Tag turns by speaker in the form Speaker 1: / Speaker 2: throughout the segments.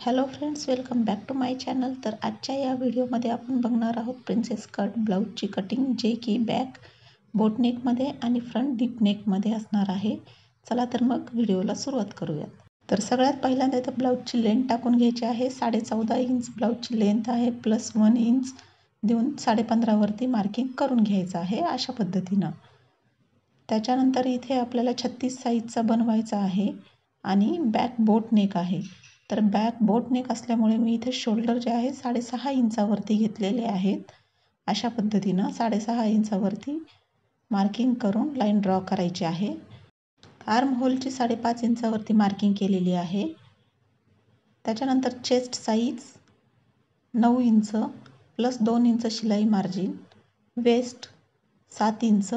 Speaker 1: Hello friends, welcome back to my channel. तर आजच्या या व्हिडिओमध्ये आपण बघणार आहोत प्रिन्सेस कट ब्लाऊजची कटिंग, जे की बॅक बोटनेकमध्ये आणि फ्रंट डीप नेकमध्ये असणार आहे. चला तर मग व्हिडिओला सुरुवात करूयात. तर सगळ्यात पहिल्यांदा इथं ब्लाऊजची लेंथ टाकून घ्यायची आहे. 14.5 इंच ब्लाऊजची लेंथ आहे, प्लस 1 इंच देऊन 15.5 वरती मार्किंग करून घ्यायचं आहे अशा पद्धतीनं. त्याच्यानंतर इथे आपल्याला 36 साईजचा बनवायचा आहे आणि बॅक बोट नेक आहे. तर बॅक बोट नेक असल्यामुळे मी इथे शोल्डर जे आहे 6.5 इंचावरती घेतलेले आहेत. अशा पद्धतीनं 6.5 इंचावरती मार्किंग करून लाईन ड्रॉ करायची आहे. आर्म होलची 5.5 इंचावरती मार्किंग केलेली आहे. त्याच्यानंतर chest size 9 inch plus 2 inch शिलाई मार्जिन, वेस्ट 7 इंच,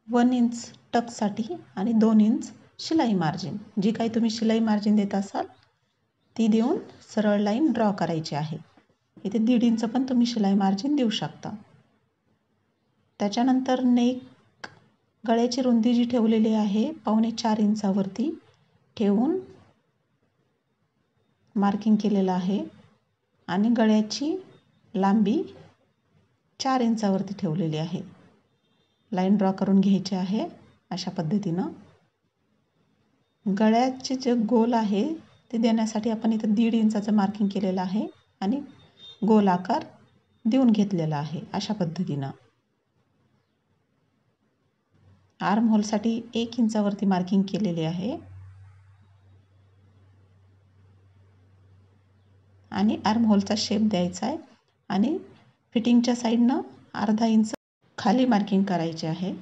Speaker 1: 1 इंच टक्ससाठी आणि 2 इंच शिलाई मार्जिन. जी काही तुम्ही शिलाई मार्जिन देत असाल ती देऊन सरळ लाईन ड्रॉ करायची आहे. इथे 1.5 इंच पण तुम्ही शिलाई मार्जिन देऊ शकता. त्याच्यानंतर नेक गळ्याची रुंदी जी ठेवलेली आहे 4.25 इंचावरती ठेवून मार्किंग केलेलं आहे आणि गळ्याची लांबी 4 इंचावरती ठेवलेली आहे. लाईन ड्रॉ करून घ्यायची आहे अशा पद्धतीनं. गळ्याचे जे गोल आहे ते देण्यासाठी आपण इथं 1.5 इंचाचं मार्किंग केलेलं आहे आणि गोल आकार देऊन घेतलेला आहे अशा पद्धतीनं. आर्म होलसाठी 1 इंचावरती मार्किंग केलेली आहे आणि आर्म होलचा शेप द्यायचा आहे आणि फिटिंगच्या साईडनं 1/2 इंच खाली मार्किंग करायचे आहे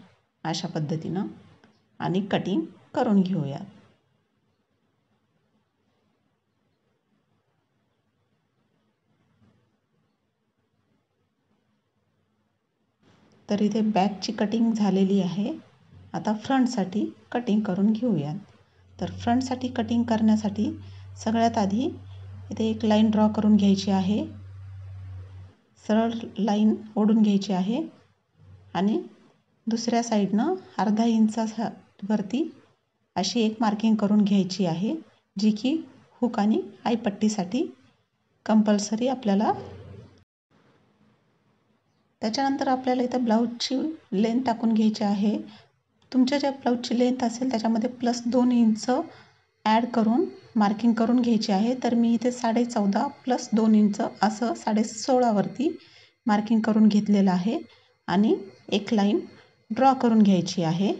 Speaker 1: अशा पद्धतीनं आणि कटिंग करून घेऊया. तर इथे बॅकची कटिंग झालेली आहे. आता फ्रंटसाठी कटिंग करून घेऊयात. तर फ्रंटसाठी कटिंग करण्यासाठी सगळ्यात आधी इथे एक लाईन ड्रॉ करून घ्यायची आहे. सरळ लाईन ओढून घ्यायची आहे आणि दुसऱ्या साईडनं 1/2 इंचावरती अशी एक मार्किंग करून घ्यायची आहे, जी की हुक आणि आईपट्टीसाठी कंपल्सरी आपल्याला. त्याच्यानंतर आपल्याला इथं ब्लाऊजची लेंथ टाकून घ्यायची आहे. तुमच्या ज्या ब्लाऊजची लेंथ असेल त्याच्यामध्ये प्लस 2 इंच ॲड करून मार्किंग करून घ्यायची आहे. तर मी इथे 14.5 प्लस 2 इंच असं 16.5 वरती मार्किंग करून घेतलेलं आहे आणि एक लाईन ड्रॉ करून घ्यायची आहे.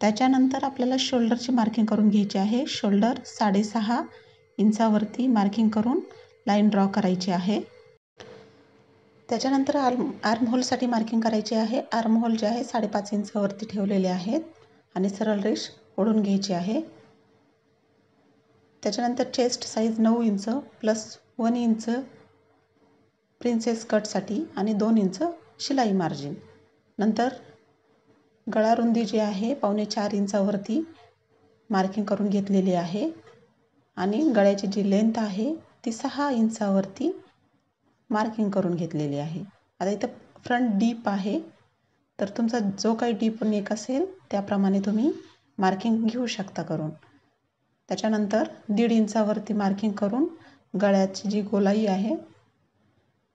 Speaker 1: त्याच्यानंतर आपल्याला शोल्डरची मार्किंग करून घ्यायची आहे. शोल्डर 6.5 इंचावरती मार्किंग करून लाईन ड्रॉ करायची आहे. त्याच्यानंतर आर्म होलसाठी मार्किंग करायची आहे. आर्म होल जे आहे 5.5 इंचावरती ठेवलेले आहेत आणि सरळ रेष ओढून घ्यायची आहे. त्याच्यानंतर chest size 9 inch plus 1 inch princess कटसाठी आणि 2 इंच शिलाई मार्जिन. नंतर गळा रुंदी जी आहे 4.25 इंचावरती मार्किंग करून घेतलेली आहे आणि गळ्याची जी लेंथ आहे ती 6 इंचावरती मार्किंग करून घेतलेली आहे. आता इथं फ्रंट डीप आहे, तर तुमचा जो काही डीप नेक असेल त्याप्रमाणे तुम्ही मार्किंग घेऊ शकता करून. त्याच्यानंतर 1.5 इंचावरती मार्किंग करून गळ्याची जी गोलाई आहे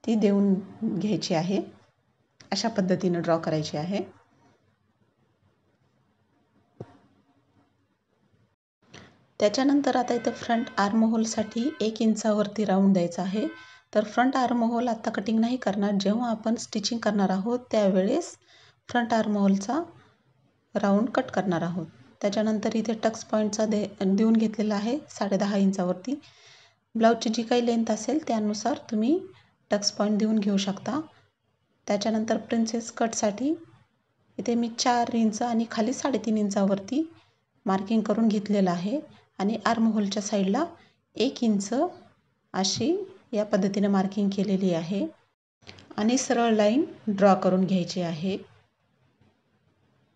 Speaker 1: ती देऊन घ्यायची आहे. अशा पद्धतीनं ड्रॉ करायची आहे. त्याच्यानंतर आता इथं फ्रंट आर्म होलसाठी 1 इंचावरती राऊंड द्यायचा आहे. तर फ्रंट आर्म होल आत्ता कटिंग नाही करणार, जेव्हा आपण स्टिचिंग करणार आहोत त्यावेळेस फ्रंट आर्म होलचा राऊंड कट करणार आहोत. त्याच्यानंतर इथे टक्स पॉईंटचा देऊन घेतलेला आहे 10.5 इंचावरती. ब्लाऊजची जी काही लेंथ असेल त्यानुसार तुम्ही टक्स पॉईंट देऊन घेऊ शकता. त्याच्यानंतर प्रिन्सेस कटसाठी इथे मी 4 इंच आणि खाली 3.5 इंचावरती मार्किंग करून घेतलेलं आहे आणि आर्म होलच्या साईडला 1 इंच अशी या पद्धतीने मार्किंग केलेली आहे आणि सरळ लाईन ड्रॉ करून घ्यायची आहे.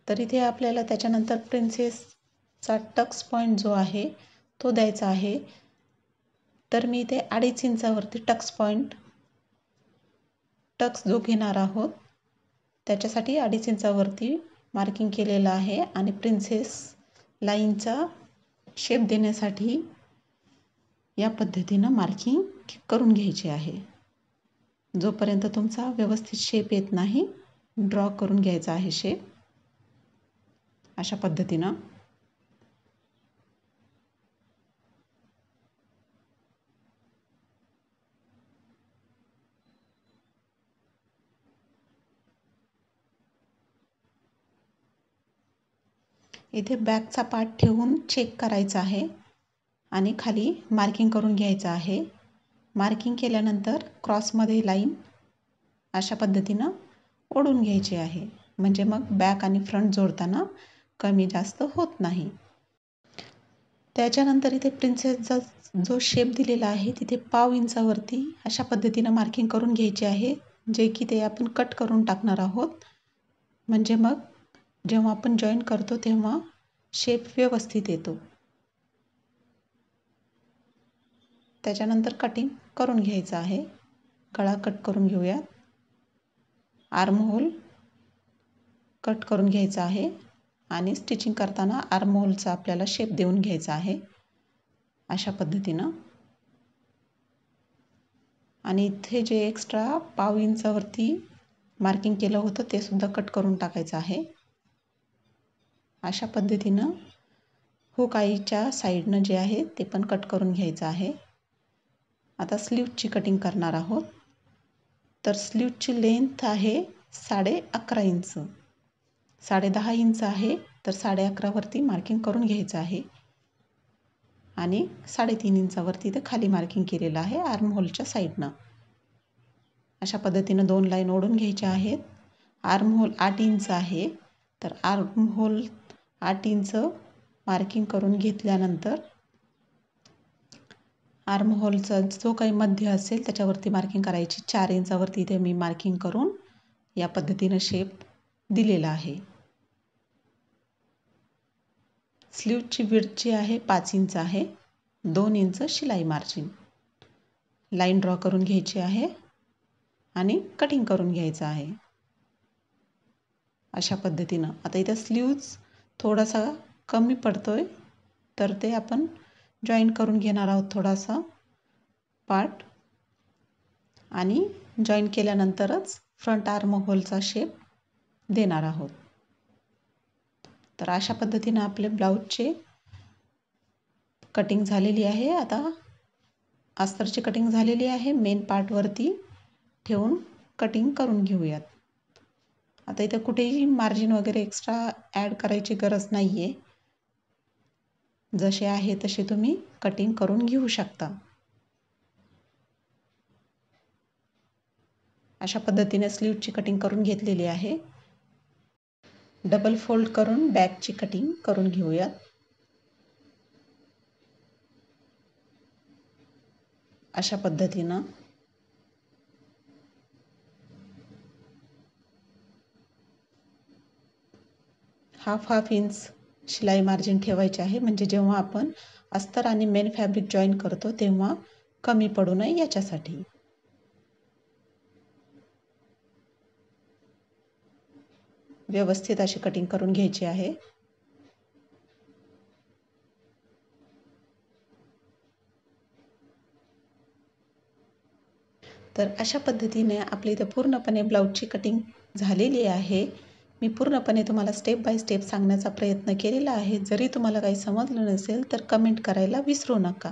Speaker 1: तर इथे आपल्याला त्याच्यानंतर प्रिन्सेसचा टक्स पॉईंट जो आहे तो द्यायचा आहे. तर मी इथे 2.5 इंचावरती टक्स जो घेणार आहोत त्याच्यासाठी 2.5 इंचावरती मार्किंग केलेलं आहे आणि प्रिन्सेस लाईनचा शेप देण्यासाठी या पद्धतीनं मार्किंग करून घ्यायचे आहे. जोपर्यंत तुमचा व्यवस्थित शेप येत नाही, ड्रॉ करून घ्यायचा आहे शेप अशा पद्धतीनं. इथे बॅकचा पार्ट ठेवून चेक करायचा आहे आणि खाली मार्किंग करून घ्यायचं आहे. मार्किंग केल्यानंतर क्रॉसमध्ये लाईन अशा पद्धतीनं ओढून घ्यायची आहे, म्हणजे मग बॅक आणि फ्रंट जोडताना कमी जास्त होत नाही. त्याच्यानंतर इथे प्रिन्सेसचा जो शेप दिलेला आहे तिथे 1/2 इंचावरती अशा पद्धतीनं मार्किंग करून घ्यायची आहे, जे की ते आपण कट करून टाकणार आहोत. म्हणजे मग जेव्हा आपण जॉईन करतो तेव्हा शेप व्यवस्थित येतो. त्याच्यानंतर कटिंग करून घ्यायचं आहे. गळा कट करून घेऊयात. आर्म होल कट करून घ्यायचा आहे आणि स्टिचिंग करताना आर्म होलचा आपल्याला शेप देऊन घ्यायचा आहे अशा पद्धतीनं. आणि इथे जे एक्स्ट्रा 1/2 इंचावरती मार्किंग केलं होतं ते सुद्धा कट करून टाकायचं आहे अशा पद्धतीनं. हुक आईच्या साईडनं जे आहे ते पण कट करून घ्यायचं आहे. आता स्लीवची कटिंग करणार आहोत. तर स्लीवची लेंथ आहे 11.5 इंच. 10.5 इंच आहे तर 11.5 वरती मार्किंग करून घ्यायचं आहे आणि 3.5 इंचावरती इथे खाली मार्किंग केलेलं आहे आर्म होलच्या साईडनं. अशा पद्धतीनं 2 लाईन ओढून घ्यायच्या आहेत. आर्म होल 8 इंच आहे तर आर्म होल 8 इंच मार्किंग करून घेतल्यानंतर आर्म होलचा जो काही मध्य असेल त्याच्यावरती मार्किंग करायची. 4 इंचावरती इथे मी मार्किंग करून या पद्धतीनं शेप दिलेला आहे. स्लीवची विड्थ जी आहे 5 इंच आहे. 2 इंच शिलाई मार्जिन. लाईन ड्रॉ करून घ्यायची आहे आणि कटिंग करून घ्यायचं आहे अशा पद्धतीनं. आता इथं स्लीव्ज थोडासा कमी पडतोय तर ते आपण जॉईन करून घेणार आहोत थोडासा पार्ट आणि जॉईन केल्यानंतरच फ्रंट आर्म होलचा शेप देणार आहोत. तर अशा पद्धतीनं आपले ब्लाऊजचे कटिंग झालेली आहे. आता अस्तरची कटिंग झालेली आहे. मेन पार्टवरती ठेवून कटिंग करून घेऊयात. आता इथे कुठेही मार्जिन वगैरे एक्स्ट्रा ॲड करायची गरज नाही आहे. जसे आहे तसे तुम्ही कटिंग करून घेऊ शकता. अशा पद्धतीने स्लीवची कटिंग करून घेतलेली आहे. डबल फोल्ड करून बॅकची कटिंग करून घेऊयात. अशा पद्धतीनं हाफ इंच शिलाई मार्जिन ठेवायचे आहे, म्हणजे जेव्हा आपण अस्तर आणि मेन फॅब्रिक जॉईन करतो तेव्हा कमी पडू नये याच्यासाठी. व्यवस्थित अशी कटिंग करून घ्यायची आहे. तर अशा पद्धतीने आपली इथे पूर्णपणे ब्लाऊजची कटिंग झालेली आहे. मी पूर्णपणे तुम्हाला स्टेप बाय स्टेप सांगण्याचा प्रयत्न केलेला आहे. जरी तुम्हाला काही समजलं नसेल तर कमेंट करायला विसरू नका.